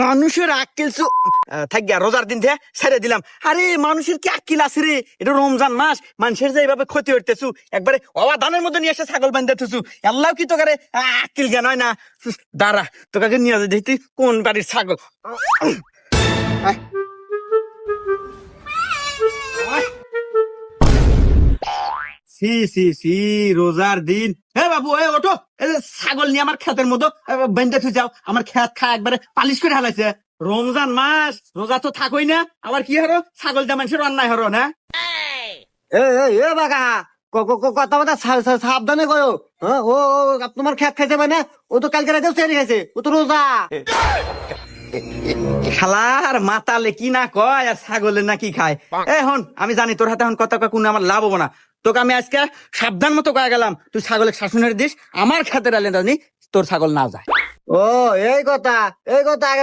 মানুষের আক্কেল থাকিয়া রোজার দিন থেকে ছেড়ে দিলাম। আরে মানুষের কি আক্কেল আছে রে? এটা রমজান মাস, মানুষের যে এইভাবে ক্ষতি হইতেছু, একবারে অবাধানের মধ্যে নিয়ে এসে ছাগল বান্ধাতেছু। আল্লাহ কি তোকে আক্কেল জ্ঞান হয় না? দাঁড়া, তোকে নিয়ে যাই দেখি কোন বাড়ির ছাগল। সি সি সি, রোজার দিন। হে বাবু, এ ওঠো, ছাগল নিয়ে আমার ক্ষেতের মতো বেঁধে থুই যাও। আমার ক্ষেত খা একবারে পালিশ করে হালাইছে। রমজান মাস, রোজা তো থাকই না, আবার কি হারো ছাগল দিয়ে মানুষের অন্যায় হরো না। এ এ এ বাগা কথা কথা সাবধানে কয়ো। হ্যাঁ, ও ও তোমার খেত খাইছে মানে? ও তো কালকে রাতেও সেরি খাইছে, ও তো রোজা। খালার মাতালে কি না কয়, আর ছাগলে না কি খায়। এখন আমি জানি তোর হাতে এখন কথা কয় কোনো আমার লাভ হবো না। তোকে আমি আজকে সাবধান মতো কয়ে গেলাম, তুই ছাগলের শাসনের দিস, আমার খাতে রাখলে তোর ছাগল না যায়। ও এই কথা, এই কথা।